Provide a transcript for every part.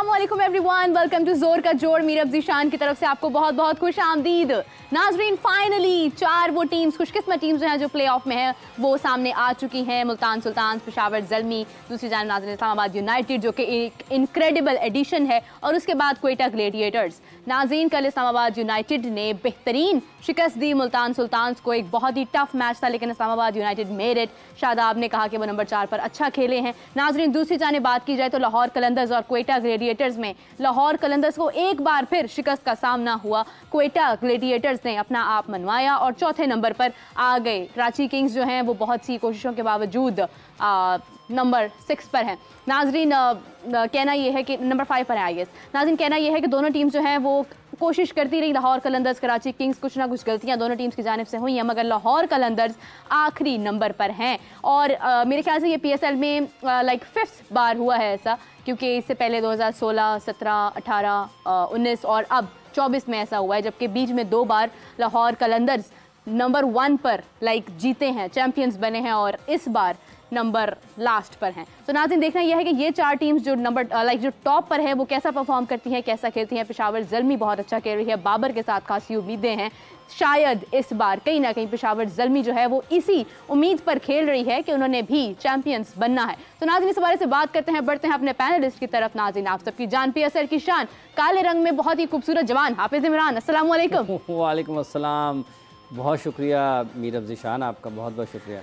अस्सलामुअलैकुम everyone, welcome to जोर का जोड़। मीर अब्जीशान की तरफ से आपको बहुत बहुत खुश आमदीद। नाजरीन, फाइनली 4 वो टीम्स, खुशकिस्मत टीम्स जो हैं जो प्ले ऑफ में हैं वो सामने आ चुकी हैं। मुल्तान सुल्तान्स, पेशावर ज़ल्मी, दूसरी जानिब नाज़रीन इस्लामाबाद यूनाइटेड जो कि एक इनक्रेडिबल एडिशन है, और उसके बाद क्वेटा ग्लेडिएटर्स। नाज़रीन, कल इस्लामाबाद यूनाइटेड ने बेहतरीन शिकस्त दी मुल्तान सुल्तान्स को। एक बहुत ही टफ मैच था लेकिन Islamabad United made it. Shadab ने कहा कि वो नंबर 4 पर अच्छा खेले हैं। नाज़रीन, दूसरी जानिब बात की जाए तो लाहौर कलंदर्स और क्वेटा ग्लेडिएटर्स में लाहौर कलंदर्स को एक बार फिर शिकस्त का सामना हुआ। क्वेटा ग्लेडिएटर्स ने अपना आप मनवाया और चौथे नंबर पर आ गए। कराची किंग्स जो हैं वो बहुत सी कोशिशों के बावजूद नंबर 6 पर हैं। नाजरीन, कहना यह है कि नंबर 5 पर है आई गेस। नाजरीन, कहना यह है कि दोनों टीम्स जो हैं वो कोशिश करती रही। लाहौर कलंदर्स, कराची किंग्स, कुछ ना कुछ गलतियां दोनों टीम्स की जानिब से हुई हैं, मगर लाहौर कलंदर्स आखिरी नंबर पर हैं। और मेरे ख्याल से ये PSL में 5th बार हुआ है ऐसा, क्योंकि इससे पहले 2016, 17, 18, 19 और अब 24 में ऐसा हुआ है, जबकि बीच में 2 बार लाहौर कलंदर्स नंबर 1 पर जीते हैं, चैंपियंस बने हैं, और इस बार नंबर लास्ट पर हैं। तो नाज़रीन, देखना यह है कि ये 4 टीम्स जो नंबर जो टॉप पर है वो कैसा परफॉर्म करती हैं, कैसा खेलती हैं। पेशावर ज़ल्मी बहुत अच्छा खेल रही है, बाबर के साथ खासी उम्मीदें हैं। शायद इस बार कहीं ना कहीं पेशावर ज़ल्मी जो है वो इसी उम्मीद पर खेल रही है कि उन्होंने भी चैंपियंस बनना है। तो नाज़रीन, इस बारे से बात करते हैं, बढ़ते हैं अपने पैनलिस्ट की तरफ। नाज़रीन, आप सबकी जान PSL की शान, काले रंग में बहुत ही खूबसूरत जवान हाफिज़ इमरान, अस्सलाम वालेकुम। वालेकुम अस्सलाम, बहुत शुक्रिया मीर अब्जीशान, आपका बहुत बहुत शुक्रिया।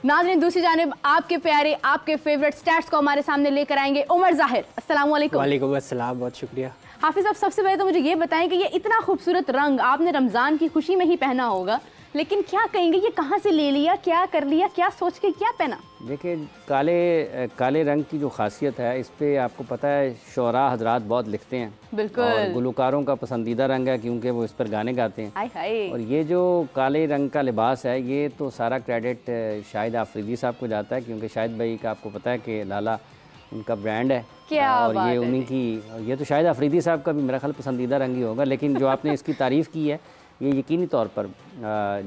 नाज़रीन, दूसरी जानिब आपके प्यारे, आपके फेवरेट स्टैट्स को हमारे सामने लेकर आएंगे उमर ज़ाहिर, अस्सलाम वालेकुम। वालेकुम अस्सलाम, बहुत शुक्रिया। हाफिज़, आप सबसे पहले तो मुझे ये बताएं कि ये इतना खूबसूरत रंग आपने रमज़ान की खुशी में ही पहना होगा, लेकिन क्या कहेंगे ये कहाँ से ले लिया, क्या कर लिया, क्या सोच के क्या पहना? देखिए, काले रंग की जो खासियत है, इस पे आपको पता है शोरा हजरात बहुत लिखते हैं, बिल्कुल, और गुलकारों का पसंदीदा रंग है क्योंकि वो इस पर गाने गाते हैं। हाय हाय। और ये जो काले रंग का लिबास है, ये तो सारा क्रेडिट शाहिद आफरीदी साहब को जाता है, क्योंकि शाहिद भाई का आपको पता है कि लाला उनका ब्रांड है, और ये उन्हीं की, ये तो शाहिद आफरीदी साहब का भी मेरा ख्याल पसंदीदा रंग ही होगा। लेकिन जो आपने इसकी तारीफ़ की है, ये यकीनी तौर पर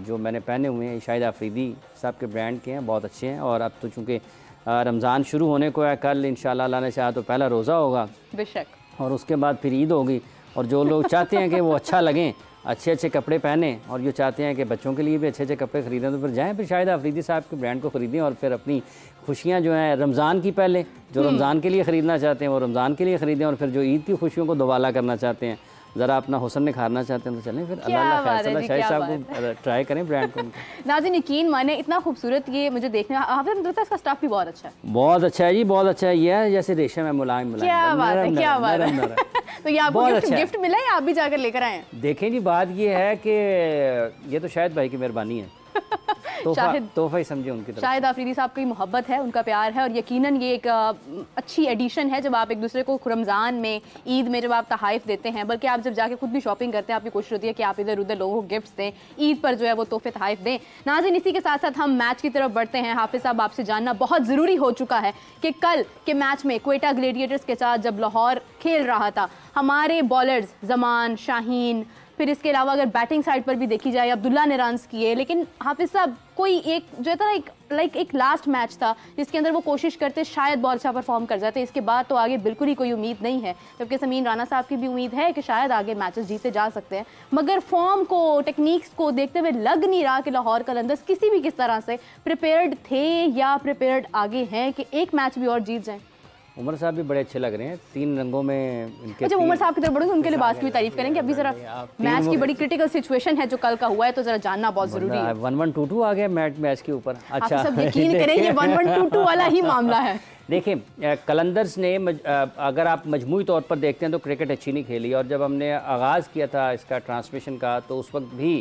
जो मैंने पहने हुए हैं शाहिद आफरीदी साहब के ब्रांड के हैं, बहुत अच्छे हैं। और अब तो चूँकि रमज़ान शुरू होने को है, कल इंशाल्लाह अल्लाह ने चाहा तो पहला रोज़ा होगा बेशक, और उसके बाद फिर ईद होगी। और जो लोग चाहते हैं कि वो अच्छा लगें, अच्छे अच्छे कपड़े पहने, और जो चाहते हैं कि बच्चों के लिए भी अच्छे अच्छे कपड़े ख़रीदें, तो फिर जाएँ, फिर शाहिद आफरीदी साहब के ब्रांड को ख़रीदें, और फिर अपनी खुशियाँ जो हैं रमज़ान की, पहले जो रमज़ान के लिए ख़रीदना चाहते हैं वो रमज़ान के लिए ख़रीदें, और फिर जो ईद की खुशियों को दोबाला करना चाहते हैं, ज़रा अपना हुस्न निखारना चाहते हैं, तो चलें फिर अल्लाह शाहिद साहब को ट्राई करें ब्रांड को। नाज़रीन, यकीन माने इतना खूबसूरत ये मुझे देखने हाफिज़ मुझे इसका स्टाफ भी बहुत अच्छा है। बहुत अच्छा है जी, बहुत अच्छा है। ये है जैसे रेशम है, मुलायम। क्या बात है, क्या बात है। तो ये आपको गिफ्ट मिला है, आप भी जाकर लेकर आए हैं? देखें जी, बात ये है कि ये तो शाहिद भाई की मेहरबानी है, तोहफा ही समझे उनकी तरफ। शाहिद आफरीदी साहब की मोहब्बत है, उनका प्यार है, और यकीनन ये एक अच्छी एडिशन है जब आप एक दूसरे को रमज़ान में, ईद में जब आप तहाइफ देते हैं, बल्कि आप जब जाके खुद भी शॉपिंग करते हैं, आपकी कोशिश होती है कि आप इधर उधर लोगों को गिफ्ट्स दें, ईद पर जो है वो तोहफे तहाइफ दें। नाज़रीन, इसी के साथ साथ हम मैच की तरफ बढ़ते हैं। हाफिज़ साहब, आपसे जानना बहुत ज़रूरी हो चुका है कि कल के मैच में क्वेटा ग्लेडिएटर्स के साथ जब लाहौर खेल रहा था, हमारे बॉलर्स ज़मान, शाहीन, फिर इसके अलावा अगर बैटिंग साइड पर भी देखी जाए अब्दुल्ला ने रन्स किए, लेकिन हाफिज़ साहब कोई एक जो था एक लास्ट मैच था जिसके अंदर वो कोशिश करते शायद बहुत अच्छा परफॉर्म कर जाते, इसके बाद तो आगे बिल्कुल ही कोई उम्मीद नहीं है। जबकि समीन राना साहब की भी उम्मीद है कि शायद आगे मैचेस जीते जा सकते हैं, मगर फॉर्म को, टेक्निक्स को देखते हुए लग नहीं रहा कि लाहौर कलंदर्स किस तरह से प्रिपेयर्ड थे या प्रिपेयर्ड आगे हैं कि एक मैच भी और जीत जाएं। उमर साहब भी बड़े अच्छे लग रहे हैं, 3 रंगों में इनके। अच्छा, उमर साहब की तरफ बढ़ूंगे, उनके लिबास की भी तारीफ करेंगे। अभी जरा मैच की बड़ी क्रिटिकल सिचुएशन है जो कल का हुआ है, तो जरा जानना बहुत जरूरी है। 1122 आ गया मैच के ऊपर। अच्छा, सब यकीन करें ये 1122 वाला ही मामला है। देखिए, कलंदर्स ने अगर आप मजमूई तौर पर देखते हैं तो क्रिकेट अच्छी नहीं खेली, और जब हमने आगाज़ किया था इसका ट्रांसमिशन का, तो उस वक्त भी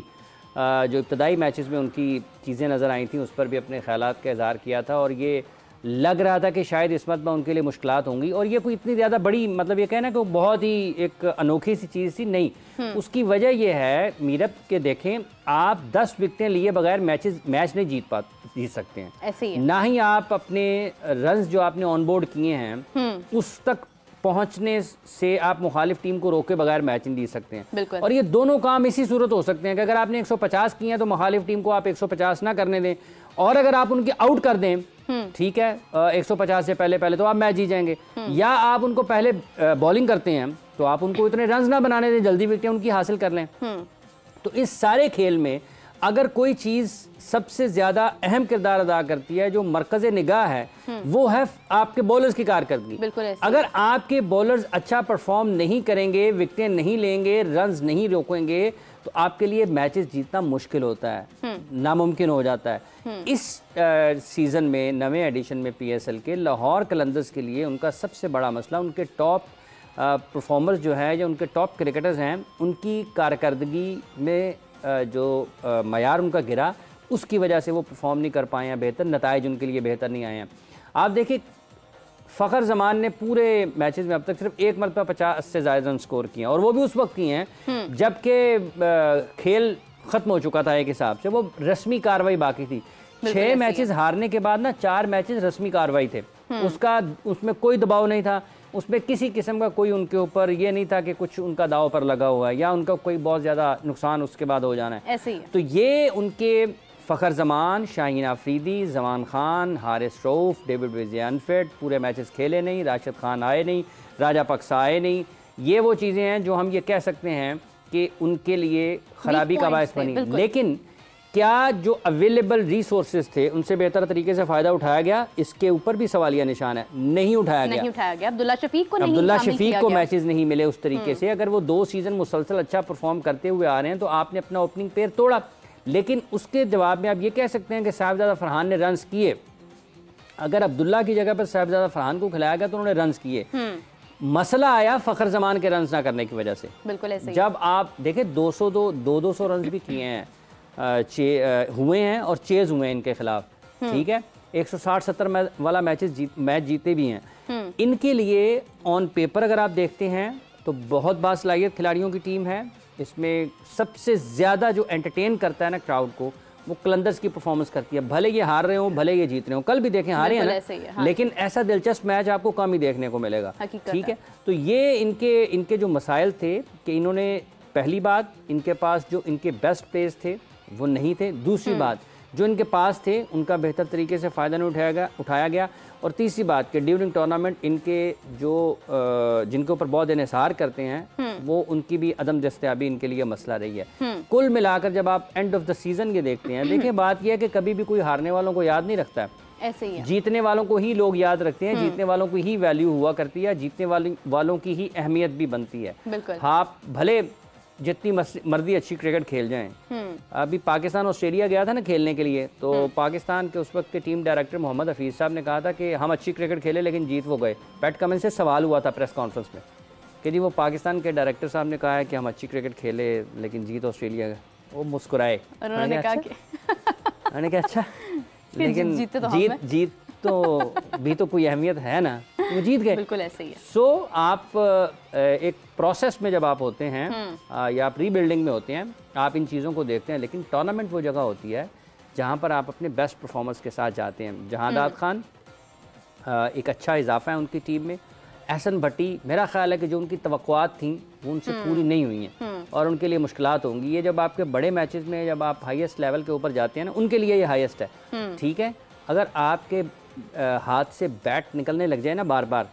जो इब्तदाई मैचेस में उनकी चीज़ें नज़र आई थी, उस पर भी अपने ख़यालात का इज़हार किया था, और ये लग रहा था कि शायद इस मरतबा उनके लिए मुश्किलात होंगी। और ये कोई इतनी ज़्यादा बड़ी, मतलब ये कहना कि वो बहुत ही एक अनोखी सी चीज़ थी, नहीं। उसकी वजह यह है मीरब के, देखें आप 10 विकेटें लिए बगैर मैच नहीं जीत सकते हैं, ऐसे ही ना ही आप अपने रन्स जो आपने ऑन बोर्ड किए हैं उस तक पहुंचने से आप मुखालिफ टीम को रोके बगैर मैच नहीं जीत सकते हैं। और ये दोनों काम इसी सूरत हो सकते हैं कि अगर आपने 150 किए हैं तो मुखालिफ टीम को आप 150 ना करने दें, और अगर आप उनके आउट कर दें ठीक है, 150 से पहले पहले तो आप मैच जीत जाएंगे। या आप उनको पहले बॉलिंग करते हैं तो आप उनको इतने रन ना बनाने दें, जल्दी विकेटें उनकी हासिल कर लें। तो इस सारे खेल में अगर कोई चीज़ सबसे ज़्यादा अहम किरदार अदा करती है, जो मरकज़ निगाह है, वो है आपके बॉलर्स की कारकर्दगी। अगर आपके बॉलर्स अच्छा परफॉर्म नहीं करेंगे, विकेटें नहीं लेंगे, रन्स नहीं रोकेंगे, तो आपके लिए मैचेस जीतना मुश्किल होता है, नामुमकिन हो जाता है। इस सीज़न में नवे एडिशन में PSL के लाहौर कलंदर्स के लिए उनका सबसे बड़ा मसला उनके टॉप परफॉर्मर्स जो है, या उनके टॉप क्रिकेटर्स हैं, उनकी कारकर्दगी में जो मयार उनका गिरा, उसकी वजह से वो परफॉर्म नहीं कर पाए हैं, बेहतर नताइज उनके लिए बेहतर नहीं आए हैं। आप देखिए फ़खर जमान ने पूरे मैचेस में अब तक सिर्फ एक मरतबा 50 से ज़्यादा रन स्कोर किए हैं, और वो भी उस वक्त किए हैं जबकि खेल ख़त्म हो चुका था। एक हिसाब से वो रस्मी कार्रवाई बाकी थी। 6 मैचेस हारने के बाद ना 4 मैचेस रस्मी कार्रवाई थे, उसमें कोई दबाव नहीं था, उसमें किसी किस्म का कोई उनके ऊपर ये नहीं था कि कुछ उनका दाव पर लगा हुआ है या उनका कोई बहुत ज़्यादा नुकसान उसके बाद हो जाना है। ऐसे ही तो ये उनके फ़खर जमान, शाहीन आफरीदी, जमान खान, हारिस रऊफ़, डेविड विज़े अनफिट, पूरे मैचेस खेले नहीं, राशिद खान आए नहीं, राजा पक्सा आए नहीं, ये वो चीज़ें हैं जो हम ये कह सकते हैं कि उनके लिए ख़राबी का बायस बनी। लेकिन क्या जो अवेलेबल रिसोर्सेज थे उनसे बेहतर तरीके से फ़ायदा उठाया गया, इसके ऊपर भी सवालिया निशान है। नहीं उठाया गया। अब्दुल्ला शफीक को मैचेस नहीं मिले उस तरीके से। अगर वो 2 सीज़न मुसलसल अच्छा परफॉर्म करते हुए आ रहे हैं तो आपने अपना ओपनिंग पेयर तोड़ा, लेकिन उसके जवाब में आप ये कह सकते हैं कि साहिबजादा फरहान ने रन्स किए। अगर अब्दुल्ला की जगह पर साहिबजादा फरहान को खिलाया गया तो उन्होंने रन्स किए। मसला आया फ़खर जमान के रन्स ना करने की वजह से। बिल्कुल ऐसे ही। जब आप देखें 200 रन्स भी किए हैं, हुए हैं और चेज हुए हैं इनके खिलाफ, ठीक है, 160-70 वाला मैच जीते भी हैं। इनके लिए ऑन पेपर अगर आप देखते हैं तो बहुत बासलाहियत खिलाड़ियों की टीम है। इसमें सबसे ज़्यादा जो एंटरटेन करता है ना क्राउड को, वो कलंदर्स की परफॉर्मेंस करती है। भले ये हार रहे हो, भले ये जीत रहे हो, कल भी देखें हारे हैं ना, हाँ। लेकिन ऐसा दिलचस्प मैच आपको कम ही देखने को मिलेगा, ठीक है। तो ये इनके जो मसाइल थे कि इन्होंने, पहली बात, इनके पास जो इनके बेस्ट प्लेयर्स थे वो नहीं थे। दूसरी बात, जो इनके पास थे उनका बेहतर तरीके से फ़ायदा नहीं उठाया गया। और तीसरी बात कि ड्यूरिंग टूर्नामेंट इनके जो जिनके ऊपर बहुत इन्हिसार करते हैं वो उनकी भी अदम दस्तयाबी इनके लिए मसला रही है। कुल मिलाकर जब आप एंड ऑफ द सीज़न ये देखते हैं, देखिए बात यह है कि कभी भी कोई हारने वालों को याद नहीं रखता है, ऐसे ही है। जीतने वालों को ही लोग याद रखते हैं, जीतने वालों की ही वैल्यू हुआ करती है, जीतने वालों की ही अहमियत भी बनती है। आप भले जितनी मर्जी अच्छी क्रिकेट खेल जाएं। अभी पाकिस्तान ऑस्ट्रेलिया गया था ना खेलने के लिए, तो पाकिस्तान के उस वक्त के टीम डायरेक्टर मोहम्मद हफीज़ साहब ने कहा था कि हम अच्छी क्रिकेट खेले लेकिन जीत वो गए। पैट कमिंस से सवाल हुआ था प्रेस कॉन्फ्रेंस में कि जी वो पाकिस्तान के डायरेक्टर साहब ने कहा है कि हम अच्छी क्रिकेट खेले लेकिन जीत ऑस्ट्रेलिया गए। वो मुस्कुराए, उन्होंने कहा कि अच्छा लेकिन जीत तो भी तो कोई अहमियत है ना, वो जीत गए। बिल्कुल ऐसे ही है। सो आप एक प्रोसेस में जब आप होते हैं या आप रीबिल्डिंग में होते हैं, आप इन चीज़ों को देखते हैं, लेकिन टूर्नामेंट वो जगह होती है जहाँ पर आप अपने बेस्ट परफॉर्मेंस के साथ जाते हैं। जहांदाद खान एक अच्छा इजाफा है उनकी टीम में। एहसन भट्टी, मेरा ख्याल है कि जो उनकी तवक्कुआत थी वो उनसे पूरी नहीं हुई हैं और उनके लिए मुश्किलात होंगी। ये जब आपके बड़े मैचेस में जब आप हाईएस्ट लेवल के ऊपर जाते हैं ना, उनके लिए ये हाईएस्ट है, ठीक है। अगर आपके हाथ से बैट निकलने लग जाए ना बार बार,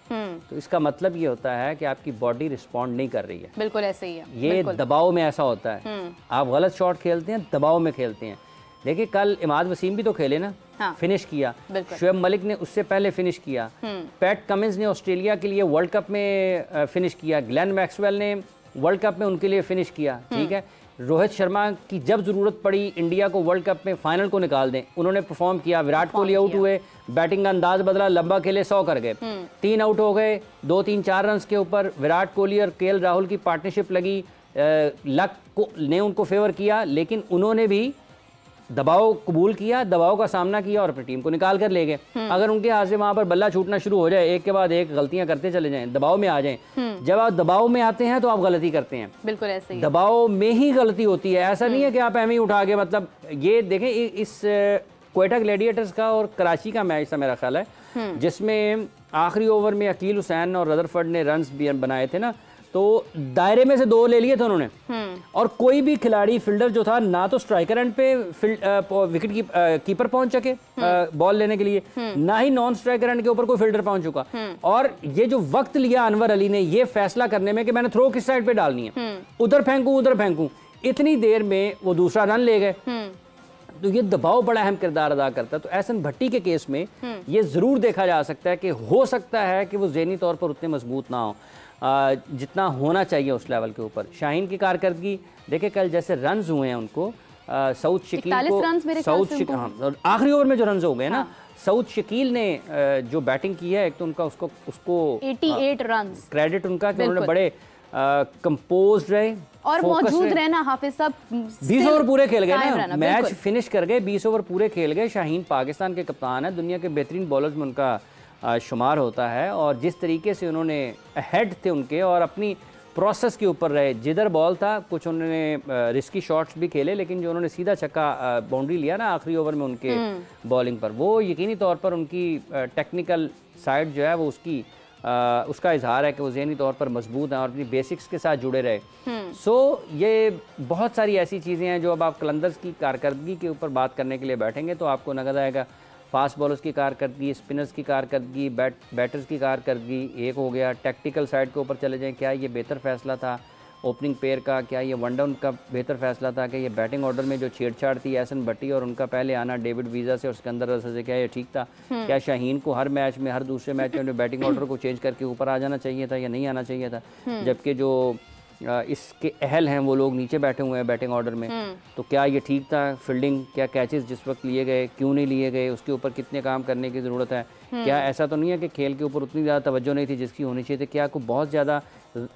तो इसका मतलब ये होता है कि आपकी बॉडी रिस्पॉन्ड नहीं कर रही है। बिल्कुल ऐसे ही है। ये दबाव में ऐसा होता है, आप गलत शॉट खेलते हैं, दबाव में खेलते हैं। देखिए कल इमाद वसीम भी तो खेले ना, हाँ। फिनिश किया, शुएब मलिक ने उससे पहले फिनिश किया, पैट कमिंस ने ऑस्ट्रेलिया के लिए वर्ल्ड कप में फिनिश किया, ग्लेन मैक्सवेल ने वर्ल्ड कप में उनके लिए फिनिश किया, ठीक है। रोहित शर्मा की जब ज़रूरत पड़ी इंडिया को वर्ल्ड कप में फाइनल को निकाल दें, उन्होंने परफॉर्म किया। विराट कोहली आउट हुए, बैटिंग का अंदाज बदला, लंबा खेले, 100 कर गए, 3 आउट हो गए, 2-3-4 रन के ऊपर। विराट कोहली और केएल राहुल की पार्टनरशिप लगी, लक ने उनको फेवर किया, लेकिन उन्होंने भी दबाव कबूल किया, दबाव का सामना किया और अपनी टीम को निकाल कर ले गए। अगर उनके हाथ से वहां पर बल्ला छूटना शुरू हो जाए, एक के बाद एक गलतियां करते चले जाएं, दबाव में आ जाएं, जब आप दबाव में आते हैं तो आप गलती करते हैं। बिल्कुल ऐसे ही, दबाव में ही गलती होती है। ऐसा नहीं है कि आप एम ही उठा के, मतलब ये देखें इस क्वेटा ग्लैडिएटर्स का और कराची का मैच था मेरा ख्याल है, जिसमें आखिरी ओवर में अकील हुसैन और रदरफर्ड ने रन्स भी बनाए थे ना, तो दायरे में से 2 ले लिए थे उन्होंने, और कोई भी खिलाड़ी फील्डर जो था ना तो स्ट्राइकर एंड पे विकेट कीपर पहुंच सके बॉल लेने के लिए, ना ही नॉन स्ट्राइकर एंड के ऊपर कोई फील्डर पहुंच चुका। और ये जो वक्त लिया अनवर अली ने ये फैसला करने में कि मैंने थ्रो किस साइड पे डालनी है, उधर फेंकूं उधर फेंकूं, इतनी देर में वो दूसरा रन ले गए। तो ये दबाव बड़ा अहम किरदार अदा करता है। तो एहसन भट्टी के केस में ये ज़रूर देखा जा सकता है कि हो सकता है कि वो ज़हनी तौर पर उतने मजबूत ना हो जितना होना चाहिए उस लेवल के ऊपर। शाहीन की कारकर्दगी देखिए, कल जैसे रन्स हुए हैं उनको, सऊद शकील को हाँ, आखिरी ओवर में जो रन्स हो गए ना, सऊद शकील ने जो बैटिंग की है, एक तो उनका उसको 88 रन्स क्रेडिट उनका कि उन्होंने बड़े कंपोज रहे और मौजूद रहना। हाफिज साहब 20 ओवर पूरे खेल गए ना, मैच फिनिश कर गए, 20 ओवर पूरे खेल गए। शाहीन पाकिस्तान के कप्तान है, दुनिया के बेहतरीन बॉलर्स में उनका शुमार होता है, और जिस तरीके से उन्होंने अहेड थे उनके और अपनी प्रोसेस के ऊपर रहे, जिधर बॉल था कुछ उन्होंने रिस्की शॉट्स भी खेले, लेकिन जो उन्होंने सीधा छक्का बाउंड्री लिया ना आखिरी ओवर में उनके बॉलिंग पर, वो यकीनी तौर पर उनकी टेक्निकल साइड जो है वो उसका इजहार है कि वो ज़हनी तौर पर मजबूत हैं और अपनी बेसिक्स के साथ जुड़े रहे। सो ये बहुत सारी ऐसी चीज़ें हैं जो अब आप कलंदर्स की कारकर्दगी के ऊपर बात करने के लिए बैठेंगे तो आपको नजर आएगा। फास्ट बॉलर्स की कारकर्दगी, स्पिनर्स की कारकर्दगी, बैटर्स की कारकर्दगी एक हो गया। टैक्टिकल साइड के ऊपर चले जाएं, क्या ये बेहतर फैसला था ओपनिंग पेयर का, क्या ये वन डाउन का बेहतर फैसला था, कि ये बैटिंग ऑर्डर में जो छेड़छाड़ थी एहसन भट्टी और उनका पहले आना डेविड वीज़ा से और सिकंदर रजा से, क्या ये ठीक था? क्या शाहीन को हर मैच में, हर दूसरे मैच में बैटिंग ऑर्डर को चेंज करके ऊपर आ जाना चाहिए था या नहीं आना चाहिए था? जबकि जो इसके अहल हैं वो लोग नीचे बैठे हुए हैं बैटिंग ऑर्डर में, तो क्या ये ठीक था? फील्डिंग, क्या कैचेस जिस वक्त लिए गए क्यों नहीं लिए गए, उसके ऊपर कितने काम करने की ज़रूरत है? क्या ऐसा तो नहीं है कि खेल के ऊपर उतनी ज़्यादा तवज्जो नहीं थी जिसकी होनी चाहिए थी? क्या आपको बहुत ज़्यादा,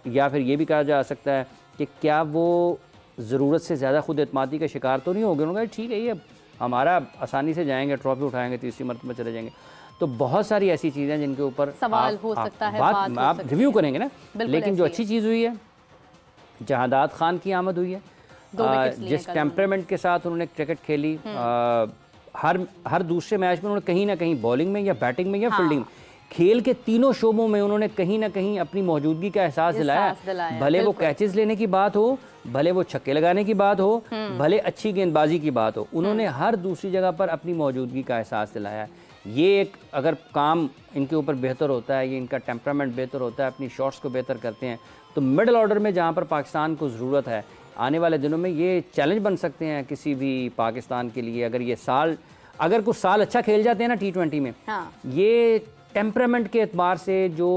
या फिर ये भी कहा जा सकता है कि क्या वो ज़रूरत से ज़्यादा खुद एतमादी का शिकार तो नहीं हो गए? उन्होंने ठीक है ये हमारा आसानी से जाएंगे, ट्रॉफी उठाएंगे, तीसरी मरतबा चले जाएंगे। तो बहुत सारी ऐसी चीज़ें जिनके ऊपर सवाल हो सकता है, बात आप रिव्यू करेंगे ना। लेकिन जो अच्छी चीज़ हुई है, जहादात खान की आमद हुई है, जिस टेम्परामेंट के साथ उन्होंने क्रिकेट खेली, हर दूसरे मैच में उन्होंने कहीं ना कहीं बॉलिंग में या बैटिंग में या फील्डिंग में, खेल के तीनों शोबों में उन्होंने कहीं ना कहीं अपनी मौजूदगी का एहसास दिलाया। भले वो कैचेस लेने की बात हो, भले वो छक्के लगाने की बात हो, भले अच्छी गेंदबाजी की बात हो, उन्होंने हर दूसरी जगह पर अपनी मौजूदगी का एहसास दिलाया। ये एक अगर काम इनके ऊपर बेहतर होता है, ये इनका टेम्परामेंट बेहतर होता है, अपनी शॉट्स को बेहतर करते हैं, तो मिडल ऑर्डर में जहाँ पर पाकिस्तान को ज़रूरत है आने वाले दिनों में ये चैलेंज बन सकते हैं किसी भी पाकिस्तान के लिए। अगर ये साल, अगर कुछ साल अच्छा खेल जाते हैं ना T20 में, ये टेम्परामेंट के एतबार से जो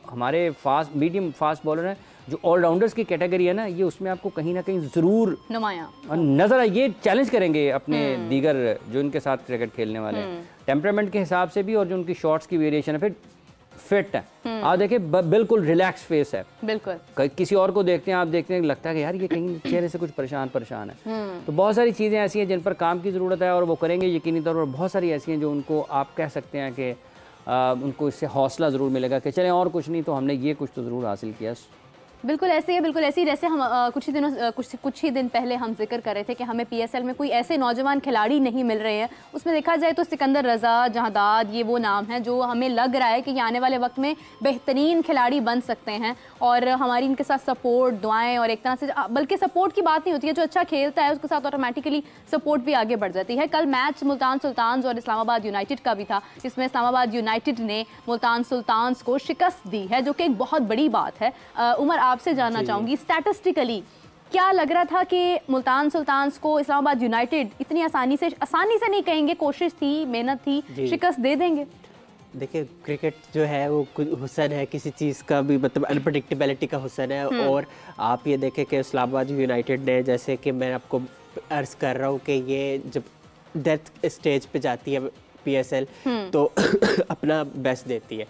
हमारे फास्ट मीडियम फास्ट बॉलर हैं, जो ऑलराउंडर्स की कैटेगरी है ना, ये उसमें आपको कहीं ना कहीं ज़रूर नज़र आए। ये चैलेंज करेंगे अपने दीगर जो इनके साथ क्रिकेट खेलने वाले हैं, टेम्परामेंट के हिसाब से भी, और जो उनकी शॉट्स की वेरिएशन है, फिर फिट है। आप देखिए बिल्कुल रिलैक्स फेस है, बिल्कुल। किसी और को देखते हैं, आप देखते हैं लगता है कि यार ये कहीं चेहरे से कुछ परेशान है। तो बहुत सारी चीज़ें ऐसी हैं जिन पर काम की ज़रूरत है और वो करेंगे यकीनी तौर पर। बहुत सारी ऐसी हैं जो उनको आप कह सकते हैं कि उनको इससे हौसला ज़रूर मिलेगा कि चलें और कुछ नहीं तो हमने ये कुछ तो ज़रूर हासिल किया। बिल्कुल ऐसे ही है, बिल्कुल ऐसे ही। जैसे हम कुछ ही दिन पहले हम जिक्र कर रहे थे कि हमें PSL में कोई ऐसे नौजवान खिलाड़ी नहीं मिल रहे हैं। उसमें देखा जाए तो सिकंदर रजा, जहादाद, ये वो नाम है जो हमें लग रहा है कि ये आने वाले वक्त में बेहतरीन खिलाड़ी बन सकते हैं। और हमारी इनके साथ सपोर्ट, दुआएं, और एक तरह से बल्कि सपोर्ट की बात नहीं होती है, जो अच्छा खेलता है उसके साथ ऑटोमेटिकली सपोर्ट भी आगे बढ़ जाती है। कल मैच मुल्तान सुल्तान्स और इस्लामाबाद यूनाइटेड का भी था, जिसमें इस्लामाबाद यूनाइटेड ने मुल्तान सुल्तान्स को शिकस्त दी है, जो कि एक बहुत बड़ी बात है। उमर, आपसे जानना चाहूंगी, स्टैटिस्टिकली क्या लग रहा था कि मुल्तान सुल्तान्स को इस्लामाबाद यूनाइटेड इतनी आसानी से नहीं कहेंगे, कोशिश थी, मेहनत थी, शिकस्त दे देंगे? देखिए, क्रिकेट जो है वो हुस्न है किसी चीज़ का भी, मतलब अनप्रडिक्टेबिलिटी का हुस्न है। और आप ये देखें कि इस्लामाबाद यूनाइटेड ने, जैसे कि मैं आपको अर्ज़ कर रहा हूँ कि ये जब डेथ स्टेज पे जाती है PSL तो अपना बेस्ट देती है।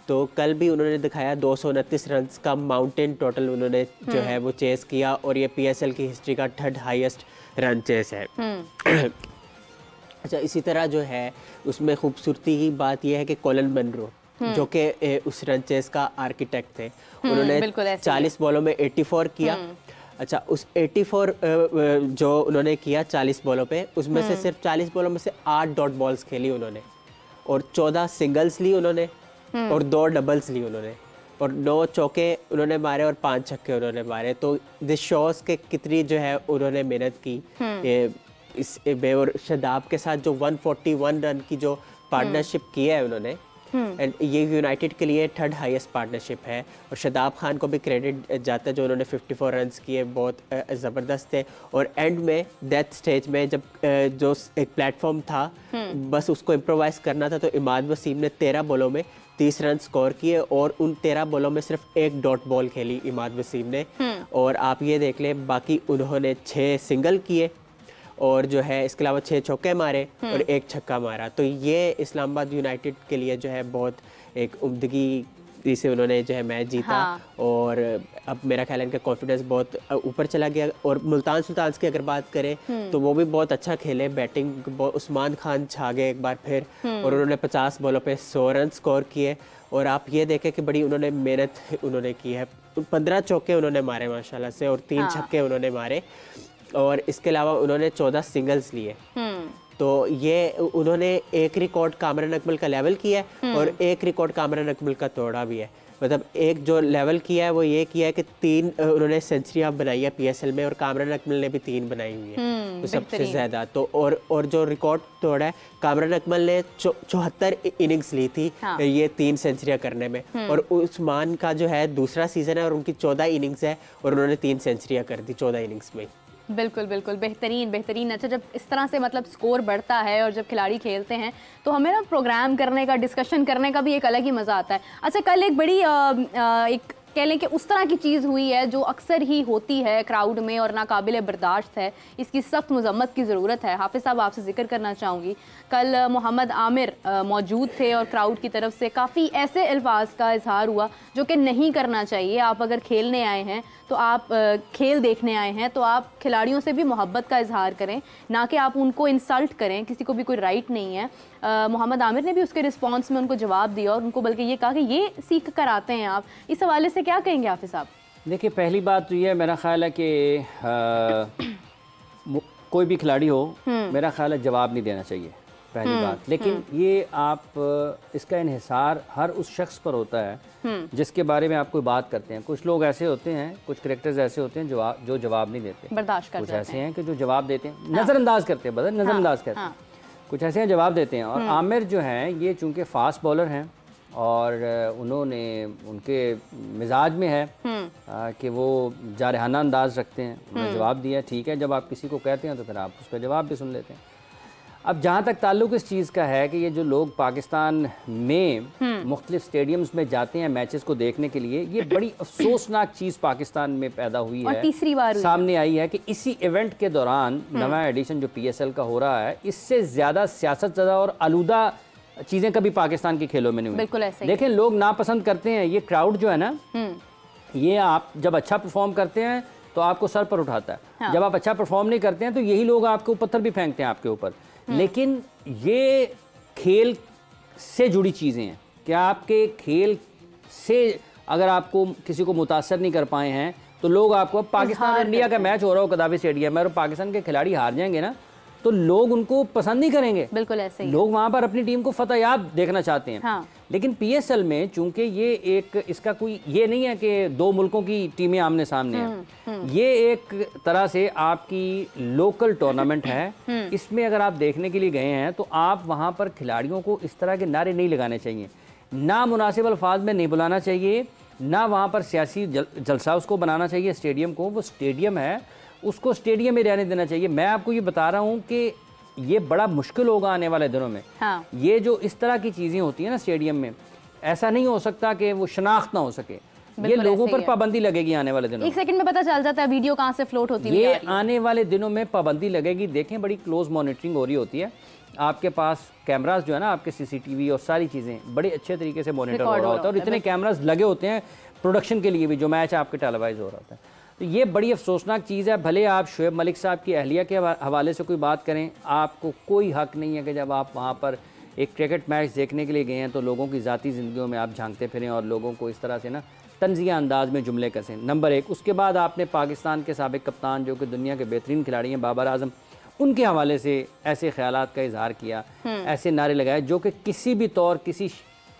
तो कल भी उन्होंने दिखाया, 229 रन का माउंटेन टोटल उन्होंने जो है वो चेस किया, और ये PSL की हिस्ट्री का 3rd हाईएस्ट रन चेस है। अच्छा, इसी तरह जो है उसमें खूबसूरती की बात यह है कि कोलन मनरो जो कि उस रन चेस का आर्किटेक्ट थे, उन्होंने 40 बॉलों में 84 किया। अच्छा, उस 84 जो उन्होंने किया 40 बॉलों पे, उसमें से सिर्फ 40 बॉलों में से 8 डॉट बॉल्स खेली उन्होंने, और 14 सिंगल्स ली उन्होंने, और 2 डबल्स ली उन्होंने, और 9 चौके उन्होंने मारे और 5 छक्के उन्होंने मारे। तो दिस शोज के कितनी जो है उन्होंने मेहनत की इस और शदाब के साथ जो 141 रन की जो पार्टनरशिप की है उन्होंने, एंड ये यूनाइटेड के लिए 3rd हाईएस्ट पार्टनरशिप है। और शदाब खान को भी क्रेडिट जाता है जो उन्होंने 54 रन्स किए, बहुत ज़बरदस्त थे। और एंड में डेथ स्टेज में जब जो एक प्लेटफॉर्म था बस उसको इम्प्रोवाइज़ करना था, तो इमाद वसीम ने 13 बॉलों में 30 रन स्कोर किए और उन 13 बॉलों में सिर्फ 1 डॉट बॉल खेली इमाद वसीम ने। और आप ये देख लें बाकी उन्होंने 6 सिंगल किए और जो है इसके अलावा 6 चौके मारे और 1 छक्का मारा। तो ये इस्लामाबाद यूनाइटेड के लिए जो है बहुत एक उम्दगी से उन्होंने जो है मैच जीता। और अब मेरा ख्याल है इनका कॉन्फिडेंस बहुत ऊपर चला गया। और मुल्तान सुल्तान्स की अगर बात करें तो वो भी बहुत अच्छा खेले, बैटिंग उस्मान खान छा गए एक बार फिर और उन्होंने 50 बॉलों पे 100 रन स्कोर किए। और आप ये देखें कि बड़ी उन्होंने मेहनत उन्होंने की है, 15 चौके उन्होंने मारे माशाल्लाह से और 3 छक्के उन्होंने मारे। और इसके अलावा उन्होंने 14 सिंगल्स लिए। तो ये उन्होंने एक रिकॉर्ड कामरान अकमल का लेवल किया है और एक रिकॉर्ड कामरान अकमल का तोड़ा भी है। मतलब एक जो लेवल किया है वो ये किया है कि 3 उन्होंने सेंचुरियाँ बनाई है पीएसएल में और कामरान अकमल ने भी 3 बनाई हुई है, तो सबसे ज़्यादा। तो और जो रिकॉर्ड तोड़ा है कामरान अकमल ने 74 इनिंग्स ली थी ये 3 सेंचुरियाँ करने में। और उस्मान का जो है दूसरा सीज़न है और उनकी 14 इनिंग्स है और उन्होंने 3 सेंचुरियाँ कर दी 14 इनिंग्स में। बिल्कुल बिल्कुल, बेहतरीन बेहतरीन। अच्छा, जब इस तरह से मतलब स्कोर बढ़ता है और जब खिलाड़ी खेलते हैं तो हमें ना प्रोग्राम करने का, डिस्कशन करने का भी एक अलग ही मज़ा आता है। अच्छा, कल एक बड़ी एक कह लें कि उस तरह की चीज़ हुई है जो अक्सर ही होती है क्राउड में और नाकाबिल बर्दाश्त है, इसकी सख्त मजम्मत की ज़रूरत है। हाफिज़ साहब, आपसे जिक्र करना चाहूँगी, कल मोहम्मद आमिर मौजूद थे और क्राउड की तरफ से काफ़ी ऐसे अल्फाज का इजहार हुआ जो कि नहीं करना चाहिए। आप अगर खेलने आए हैं तो आप खेल देखने आए हैं तो आप खिलाड़ियों से भी मोहब्बत का इजहार करें, ना कि आप उनको इंसल्ट करें, किसी को भी कोई राइट नहीं है। मोहम्मद आमिर ने भी उसके रिस्पॉन्स में उनको जवाब दिया और उनको बल्कि ये कहा कि ये सीख कर आते हैं आप। इस हवाले से क्या कहेंगे हाफिज़ साहब? देखिए, पहली बात तो ये है, मेरा ख्याल है कि कोई भी खिलाड़ी हो मेरा ख्याल है जवाब नहीं देना चाहिए, पहली बात। लेकिन ये आप इसका इन्हिसार हर उस शख्स पर होता है जिसके बारे में आप कोई बात करते हैं। कुछ लोग ऐसे होते हैं, कुछ क्रिकेटर्स ऐसे होते हैं जो जवाब नहीं देते, बर्दाश्त करते हैं। कुछ ऐसे हैं कि जो जवाब देते हैं, नज़रअंदाज करते हैं, बदल नज़रअंदाज करते हैं। कुछ ऐसे हैं जवाब देते हैं। और आमिर जो हैं ये चूँकि फ़ास्ट बॉलर हैं और उन्होंने उनके मिजाज में है कि वो जारहाना अंदाज रखते हैं, उन्होंने जवाब दिया। ठीक है, जब आप किसी को कहते हैं तो फिर आप उसका जवाब भी सुन लेते हैं। अब जहाँ तक ताल्लुक़ इस चीज़ का है कि ये जो लोग पाकिस्तान में मुख्तलिफ स्टेडियम्स में जाते हैं मैचेस को देखने के लिए, ये बड़ी अफसोसनाक चीज़ पाकिस्तान में पैदा हुई है, तीसरी बार सामने आई है कि इसी इवेंट के दौरान नवा एडिशन जो PSL का हो रहा है, इससे ज़्यादा सियासत ज़्यादा और आलूदा चीज़ें कभी पाकिस्तान के खेलों में नहीं हुई। बिल्कुल ऐसे। देखें, लोग नापसंद करते हैं, ये क्राउड जो है ना, ये आप जब अच्छा परफॉर्म करते हैं तो आपको सर पर उठाता है। जब आप अच्छा परफॉर्म नहीं करते हैं तो यही लोग आपके पत्थर भी फेंकते हैं आपके ऊपर। लेकिन ये खेल से जुड़ी चीज़ें हैं कि आपके खेल से अगर आपको किसी को मुतासर नहीं कर पाए हैं तो लोग आपको, पाकिस्तान इंडिया का मैच हो रहा हो कदाफी स्टेडियम में और पाकिस्तान के खिलाड़ी हार जाएंगे ना तो लोग उनको पसंद नहीं करेंगे। बिल्कुल ऐसे ही लोग वहाँ पर अपनी टीम को फतह याब देखना चाहते हैं। लेकिन PSL में चूंकि ये एक, इसका कोई ये नहीं है कि 2 मुल्कों की टीमें आमने सामने हैं, ये एक तरह से आपकी लोकल टूर्नामेंट है। इसमें अगर आप देखने के लिए गए हैं तो आप वहाँ पर खिलाड़ियों को इस तरह के नारे नहीं लगाने चाहिए, ना मुनासिब अल्फाज में नहीं बुलाना चाहिए, ना वहाँ पर सियासी जलसा उसको बनाना चाहिए। स्टेडियम को, वो स्टेडियम है, उसको स्टेडियम में रहने देना चाहिए। मैं आपको ये बता रहा हूँ कि ये बड़ा मुश्किल होगा आने वाले दिनों में। ये जो इस तरह की चीज़ें होती हैं ना स्टेडियम में, ऐसा नहीं हो सकता कि वो शनाख्त ना हो सके। ये लोगों पर पाबंदी लगेगी आने वाले दिनों में। 1 सेकंड में पता चल जाता है वीडियो कहाँ से फ्लोट होती है। ये आने वाले दिनों में पाबंदी लगेगी। देखें, बड़ी क्लोज मॉनिटरिंग हो रही होती है। आपके पास कैमरास जो है ना, आपके CCTV और सारी चीज़ें बड़े अच्छे तरीके से मॉनिटर हो रहा होता है और इतने कैमरास लगे होते हैं प्रोडक्शन के लिए भी, जो मैच आपके टेलीवाइज हो रहा होता है। तो ये बड़ी अफसोसनाक चीज़ है। भले आप शोएब मलिक साहब की अहलिया के हवाले से कोई बात करें, आपको कोई हक़ नहीं है कि जब आप वहाँ पर एक क्रिकेट मैच देखने के लिए गए हैं तो लोगों की ज़ाती ज़िंदगियों में आप झांकते फिरें और लोगों को इस तरह से ना तंज़िया अंदाज में जुमले कसें। नंबर 1। उसके बाद आपने पाकिस्तान के साबिक़ कप्तान जो कि दुनिया के बेहतरीन खिलाड़ी हैं, बाबर आजम, उनके हवाले से ऐसे ख्यालात का इजहार किया, ऐसे नारे लगाए जो कि किसी भी तौर, किसी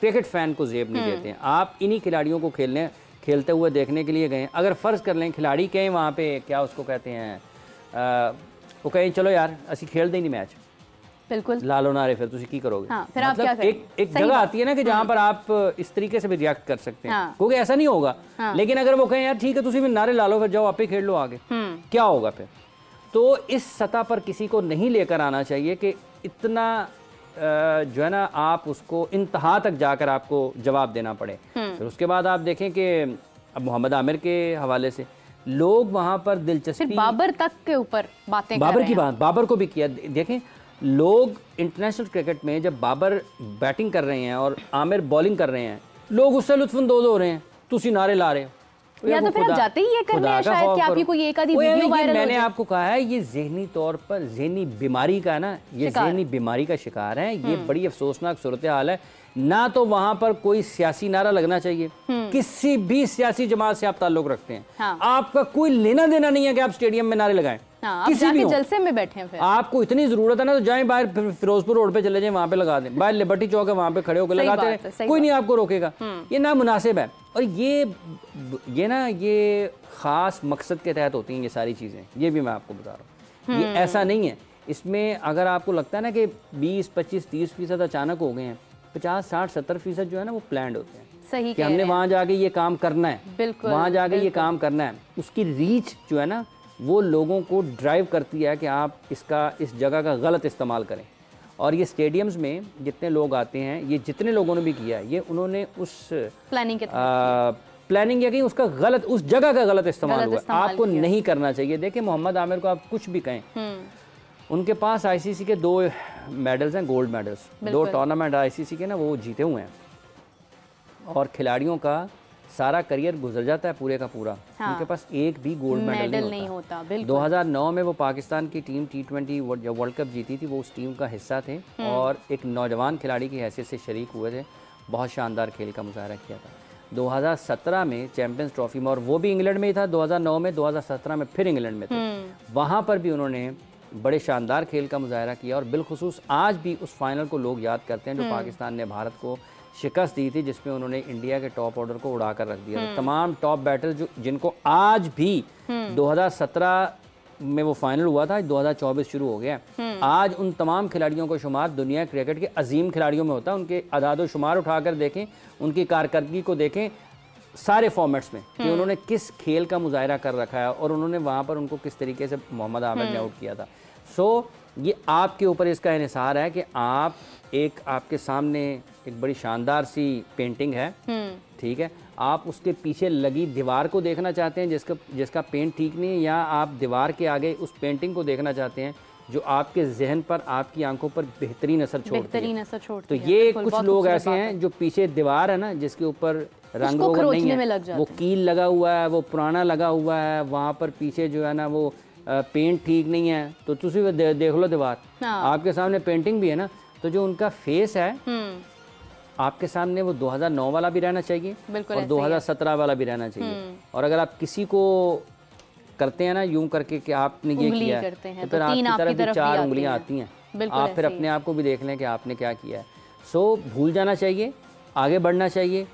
क्रिकेट फ़ैन को जेब नहीं देते हैं। आप इन्हीं खिलाड़ियों को खेलते हुए देखने के लिए गए। अगर फ़र्ज़ कर लें खिलाड़ी कहें वहाँ पे क्या उसको कहते हैं, वो कहें चलो यार असी खेलते ही नहीं मैच, बिल्कुल लालो नारे, फिर तुम की करोगे। हाँ, फिर आप क्या मतलब एक जगह आती है ना कि जहाँ पर आप इस तरीके से भी रिएक्ट कर सकते हैं। हाँ। क्योंकि ऐसा नहीं होगा। लेकिन अगर वो कहें यार ठीक है तुम भी नारे ला लो, फिर जाओ आप ही खेल लो आगे, क्या होगा फिर? तो इस सतह पर किसी को नहीं लेकर आना चाहिए कि इतना जो है ना आप उसको इंतहा तक जाकर आपको जवाब देना पड़े। फिर उसके बाद आप देखें कि अब मोहम्मद आमिर के हवाले से लोग वहाँ पर दिलचस्पी, बाबर तक के ऊपर बातें कर बाबर रहे की हैं। बात, बाबर को भी किया। देखें लोग इंटरनेशनल क्रिकेट में जब बाबर बैटिंग कर रहे हैं और आमिर बॉलिंग कर रहे हैं, लोग उससे लुत्फानंदोज हो रहे हैं, तुसी नारे ला रहे हो। या तो फिर आप जाते ही ये करने हैं शायद कि आपकी कोई एक आधी वीडियो वायरल हो जाए। मैंने आपको कहा है ये ज़हनी तौर पर ज़हनी बीमारी का ना, ये ज़हनी बीमारी का शिकार है। ये बड़ी अफसोसनाक सूरत हाल है। ना तो वहां पर कोई सियासी नारा लगना चाहिए, किसी भी सियासी जमात से आप ताल्लुक रखते हैं, हाँ। आपका कोई लेना देना नहीं है कि आप स्टेडियम में नारे लगाएं। हाँ, किसी भी जलसे में बैठे हैं। फिर आपको इतनी जरूरत है ना तो जाएं बाहर फिरोजपुर रोड पे चले जाएं, वहां पे लगा दें। बाहर लिबर्टी चौक है वहां पे खड़े होकर लगाते रहे, कोई नहीं आपको रोकेगा। ये नामुनासिब है। और ये खास मकसद के तहत होती हैं ये सारी चीज़ें, ये भी मैं आपको बता रहा हूँ। ये ऐसा नहीं है। इसमें अगर आपको लगता है ना कि 20, 25, 30% अचानक हो गए हैं, 50, 60, 70% जो है ना वो प्लान्ड होते हैं। सही कि हमने वहाँ जाके ये काम करना है, बिल्कुल, वहाँ जाके ये काम करना है। उसकी रीच जो है ना वो लोगों को ड्राइव करती है कि आप इस जगह का गलत इस्तेमाल करें। और ये स्टेडियम्स में जितने लोग आते हैं, ये जितने लोगों ने भी किया है, ये उन्होंने उस प्लानिंग या कहीं उसका गलत, उस जगह का गलत इस्तेमाल हुआ। आपको नहीं करना चाहिए। देखिए मोहम्मद आमिर को आप कुछ भी कहें, उनके पास आईसीसी के 2 मेडल्स हैं, गोल्ड मेडल्स, 2 टूर्नामेंट आईसीसी के ना वो जीते हुए हैं। और खिलाड़ियों का सारा करियर गुजर जाता है पूरे का पूरा, उनके पास एक भी गोल्ड मेडल नहीं होता। 2009 में वो पाकिस्तान की टीम T20 वर्ल्ड कप जीती थी, वो उस टीम का हिस्सा थे और एक नौजवान खिलाड़ी की हैसियत से शरीक हुए थे। बहुत शानदार खेल का मुजाहरा किया था। 2017 में चैंपियंस ट्रॉफी में, और वो भी इंग्लैंड में ही था 2009 में, 2017 में फिर इंग्लैंड में थे। वहाँ पर भी उन्होंने बड़े शानदार खेल का मुजाहरा किया। और बिलखुसूस आज भी उस फाइनल को लोग याद करते हैं जो पाकिस्तान ने भारत को शिकस्त दी थी, जिसमें उन्होंने इंडिया के टॉप ऑर्डर को उड़ा कर रख दिया था। तमाम टॉप बैटर्स जिनको आज भी 2017 में वो फाइनल हुआ था, 2024 शुरू हो गया, आज उन तमाम खिलाड़ियों को शुमार दुनिया क्रिकेट के अजीम खिलाड़ियों में होता है। उनके अदाद शुमार उठाकर देखें, उनकी कारकर्दगी को देखें सारे फॉर्मेट्स में कि उन्होंने किस खेल का मुजाहरा कर रखा है और उन्होंने वहाँ पर उनको किस तरीके से मोहम्मद आमिर ने आउट किया था। सो ये आपके ऊपर इसका इन्हिसार है कि आप आपके सामने एक बड़ी शानदार सी पेंटिंग है, ठीक है, आप उसके पीछे लगी दीवार को देखना चाहते हैं जिसका पेंट ठीक नहीं है, या आप दीवार के आगे उस पेंटिंग को देखना चाहते हैं जो आपके जहन पर, आपकी आंखों पर बेहतरीन असर छोड़ती है। तो ये कुछ लोग ऐसे हैं जो पीछे दीवार है ना जिसके ऊपर रंग रोगन नहीं है, वो कील लगा हुआ है, वो पुराना लगा हुआ है, वहाँ पर पीछे जो है ना वो पेंट ठीक नहीं है, तो तुसी देख लो दीवार, आपके सामने पेंटिंग भी है ना, तो जो उनका फेस है आपके सामने वो 2009 वाला भी रहना चाहिए और 2017 वाला भी रहना चाहिए। और अगर आप किसी को करते हैं ना यूं करके कि आपने ये किया है, तो फिर आपकी तरफ भी 4 उंगलियां आती हैं। आप फिर अपने आप को भी देख लें कि आपने क्या किया है। सो भूल जाना चाहिए, आगे बढ़ना चाहिए।